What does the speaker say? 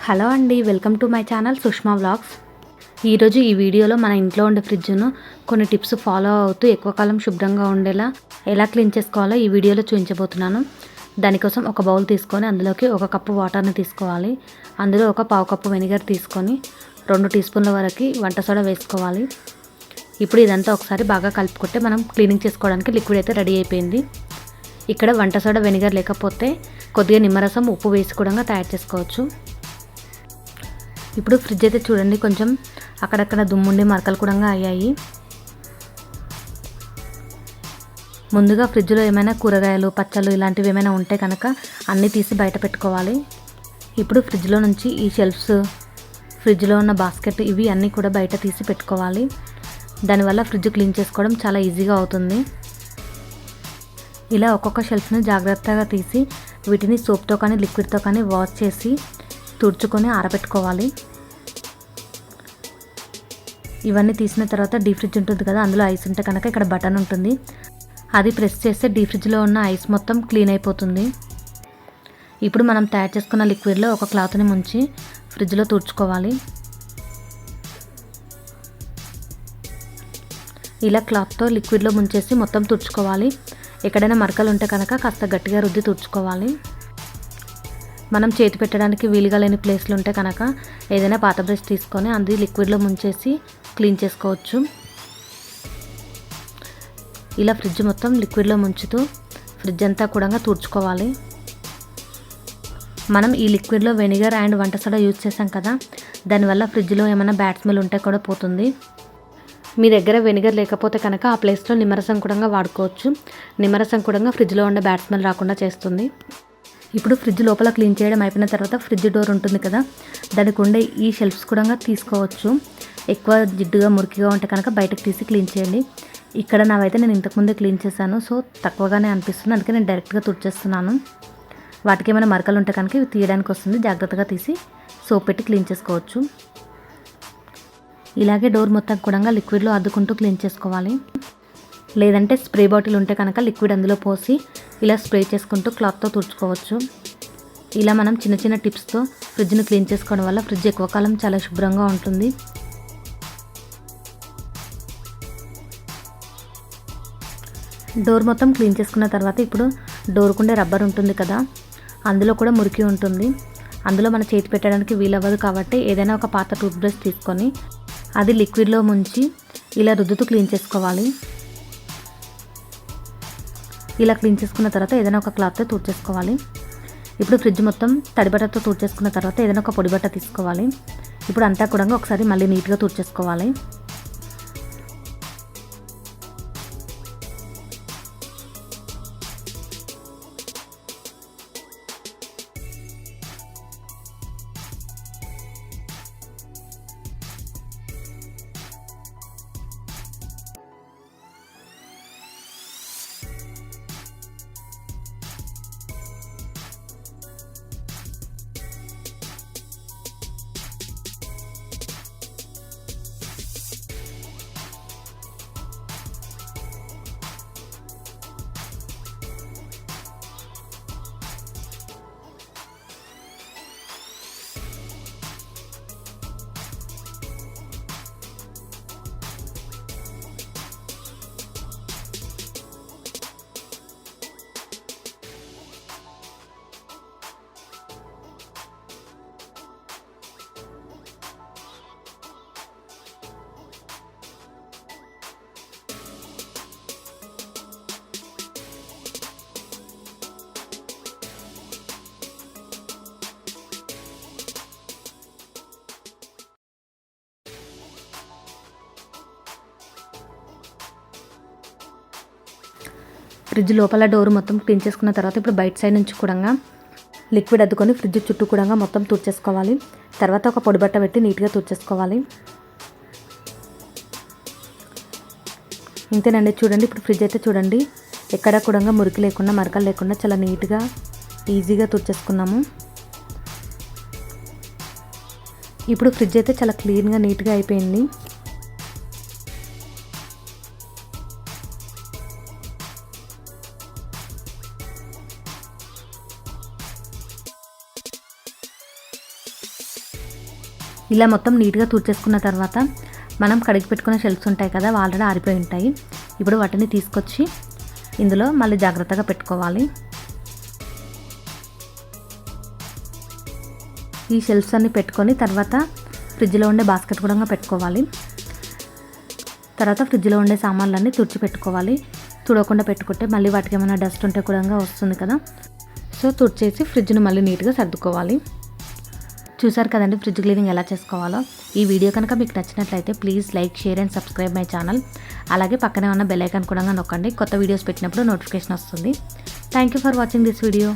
Hello అండి, welcome to my channel Sushma vlogs. ఈరోజు ఈ వీడియోలో మన ఇంట్లో ఉండే ఫ్రిడ్జ్ను కొన్ని టిప్స్ ఫాలో అవుతూ ఎక్కువ కాలం శుభ్రంగా ఉండేలా ఎలా క్లీన్ చేసుకోవాలో ఈ వీడియోలో చూపించబోతున్నాను. దానికోసం ఒక బౌల్ తీసుకొని అందులోకి 1 కప్పు వాటర్ని తీసుకోవాలి. అందులో 1/4 కప్పు వెనిగర్ తీసుకొని 2 టీ స్పూన్ల వరకు వంట సోడా వేసుకోవాలి. ఇప్పుడు ఇదంతా ఒకసారి బాగా కలుపుకుంటే మనం క్లీనింగ్ చేసుకోవడానికి లిక్విడ్ అయితే రెడీ అయిపోయింది. ఇక్కడ వంట సోడా వెనిగర్ లేకపోతే కొద్దిగా నిమ్మరసం ఉప్పు వేసి కూడా తయారు చేసుకోవచ్చు. ఇప్పుడు ఫ్రిడ్జ్ అయితే చూడండి, కొంచెం అక్కడక్కడ దుమ్ముండి మరకలు కూడా అయ్యాయి. ముందుగా ఫ్రిడ్జ్లో ఏమైనా కూరగాయలు పచ్చళ్ళు ఇలాంటివి ఏమైనా ఉంటే కనుక అన్నీ తీసి బయట పెట్టుకోవాలి. ఇప్పుడు ఫ్రిడ్జ్లో నుంచి ఈ షెల్ఫ్స్, ఫ్రిడ్జ్లో ఉన్న బాస్కెట్ ఇవి అన్నీ కూడా బయట తీసి పెట్టుకోవాలి. దానివల్ల ఫ్రిడ్జ్ క్లీన్ చేసుకోవడం చాలా ఈజీగా అవుతుంది. ఇలా ఒక్కొక్క షెల్ఫ్ని జాగ్రత్తగా తీసి వీటిని సోప్తో కానీ లిక్విడ్తో కానీ వాష్ చేసి తుడుచుకొని ఆరబెట్టుకోవాలి. ఇవన్నీ తీసిన తర్వాత డీప్ ఫ్రిడ్జ్ ఉంటుంది కదా, అందులో ఐస్ ఉంటే కనుక ఇక్కడ బటన్ ఉంటుంది, అది ప్రెస్ చేస్తే డీప్ ఫ్రిడ్జ్లో ఉన్న ఐస్ మొత్తం క్లీన్ అయిపోతుంది. ఇప్పుడు మనం తయారు చేసుకున్న లిక్విడ్లో ఒక క్లాత్ని ముంచి ఫ్రిడ్జ్లో తుడుచుకోవాలి. ఇలా క్లాత్తో లిక్విడ్లో ముంచేసి మొత్తం తుడుచుకోవాలి. ఎక్కడైనా మరకలు ఉంటే కనుక కాస్త గట్టిగా రుద్ది తుడుచుకోవాలి. మనం చేతి పెట్టడానికి వీలుగా లేని ప్లేస్లు ఉంటే కనుక ఏదైనా పాత బ్రష్ తీసుకొని అది లిక్విడ్లో ముంచేసి క్లీన్ చేసుకోవచ్చు. ఇలా ఫ్రిడ్జ్ మొత్తం లిక్విడ్లో ముంచుతూ ఫ్రిడ్జ్ అంతా కూడా తుడుచుకోవాలి. మనం ఈ లిక్విడ్లో వెనిగర్ అండ్ వంట సోడా యూజ్ చేసాం కదా, దానివల్ల ఫ్రిడ్జ్లో ఏమైనా బ్యాడ్ స్మెల్ ఉంటే కూడా పోతుంది. మీ దగ్గర వెనిగర్ లేకపోతే కనుక ఆ ప్లేస్లో నిమ్మరసం కూడా వాడుకోవచ్చు. నిమ్మరసం కూడా ఫ్రిడ్జ్లో ఉండే బ్యాడ్ స్మెల్ రాకుండా చేస్తుంది. ఇప్పుడు ఫ్రిడ్జ్ లోపల క్లీన్ చేయడం అయిపోయిన తర్వాత ఫ్రిడ్జ్ డోర్ ఉంటుంది కదా, దానికి ఉండే ఈ షెల్ఫ్స్ కూడా తీసుకోవచ్చు. ఎక్కువ జిడ్డుగా మురికిగా ఉంటే కనుక బయటకు తీసి క్లీన్ చేయండి. ఇక్కడ నావైతే నేను ఇంతకుముందే క్లీన్ చేశాను, సో తక్కువగానే అనిపిస్తుంది, అందుకే నేను డైరెక్ట్గా తుడిచేస్తున్నాను. వాటికి ఏమైనా మరకలు ఉంటే కనుక ఇవి తీయడానికి వస్తుంది, జాగ్రత్తగా తీసి సోప్ పెట్టి క్లీన్ చేసుకోవచ్చు. ఇలాగే డోర్ మొత్తం కూడా లిక్విడ్లో అద్దుకుంటూ క్లీన్ చేసుకోవాలి. లేదంటే స్ప్రే బాటిల్ ఉంటే కనుక లిక్విడ్ అందులో పోసి ఇలా స్ప్రే చేసుకుంటూ క్లాత్తో తుడుచుకోవచ్చు. ఇలా మనం చిన్న చిన్న టిప్స్తో ఫ్రిడ్జ్ని క్లీన్ చేసుకోవడం వల్ల ఫ్రిడ్జ్ ఎక్కువ కాలం చాలా శుభ్రంగా ఉంటుంది. డోర్ మొత్తం క్లీన్ చేసుకున్న తర్వాత ఇప్పుడు డోర్కుండే రబ్బర్ ఉంటుంది కదా, అందులో కూడా మురికి ఉంటుంది. అందులో మన చేతి పెట్టడానికి వీలవ్వదు కాబట్టి ఏదైనా ఒక పాత టూత్ బ్రష్ తీసుకొని అది లిక్విడ్లో ముంచి ఇలా రుద్దుతూ క్లీన్ చేసుకోవాలి. ఇలా క్లీన్ చేసుకున్న తర్వాత ఏదైనా ఒక క్లాత్తో తుడిచేసుకోవాలి. ఇప్పుడు ఫ్రిడ్జ్ మొత్తం తడిబట్టతో తుడిచేసుకున్న తర్వాత ఏదైనా ఒక పొడి బట్ట తీసుకోవాలి. ఇప్పుడు అంతా కూడా ఒకసారి మళ్ళీ నీట్గా తుడిచేసుకోవాలి. ఫ్రిడ్జ్ లోపల డోర్ మొత్తం క్లీన్ చేసుకున్న తర్వాత ఇప్పుడు బయట సైడ్ నుంచి కూడా లిక్విడ్ అద్దుకొని ఫ్రిడ్జ్ చుట్టూ కూడా మొత్తం తుడిచేసుకోవాలి. తర్వాత ఒక పొడి బట్ట పెట్టి నీట్గా తుడిచేసుకోవాలి. ఇంతేనండి, చూడండి ఇప్పుడు ఫ్రిడ్జ్ అయితే చూడండి, ఎక్కడ కూడా మురికి లేకుండా మరకలు లేకుండా చాలా నీట్గా ఈజీగా తుడిచేసుకున్నాము. ఇప్పుడు ఫ్రిడ్జ్ అయితే చాలా క్లీన్గా నీట్గా అయిపోయింది. ఇలా మొత్తం నీట్గా తుడిచేసుకున్న తర్వాత మనం కడిగి పెట్టుకున్న షెల్ఫ్స్ ఉంటాయి కదా, ఆల్రెడీ ఆరిపోయి ఉంటాయి. ఇప్పుడు వాటిని తీసుకొచ్చి ఇందులో మళ్ళీ జాగ్రత్తగా పెట్టుకోవాలి. ఈ షెల్ఫ్స్ అన్ని పెట్టుకొని తర్వాత ఫ్రిడ్జ్లో ఉండే బాస్కెట్ కూడా పెట్టుకోవాలి. తర్వాత ఫ్రిడ్జ్లో ఉండే సామాన్లన్నీ తుడిచి పెట్టుకోవాలి. తుడవకుండా పెట్టుకుంటే మళ్ళీ వాటికి ఏమైనా డస్ట్ ఉంటే కూడా వస్తుంది కదా. సో తుడిచేసి ఫ్రిడ్జ్ని మళ్ళీ నీట్గా సర్దుకోవాలి. చూసారు కదండి ఫ్రిడ్జ్ క్లీనింగ్ ఎలా చేసుకోవాలో. ఈ వీడియో కనుక మీకు నచ్చినట్లయితే please like, share and subscribe my channel. అలాగే పక్కనే ఉన్న బెల్ ఐకాన్ కూడా నొక్కండి. కొత్త వీడియోస్ పెట్టినప్పుడు నోటిఫికేషన్ వస్తుంది. Thank you for watching this video.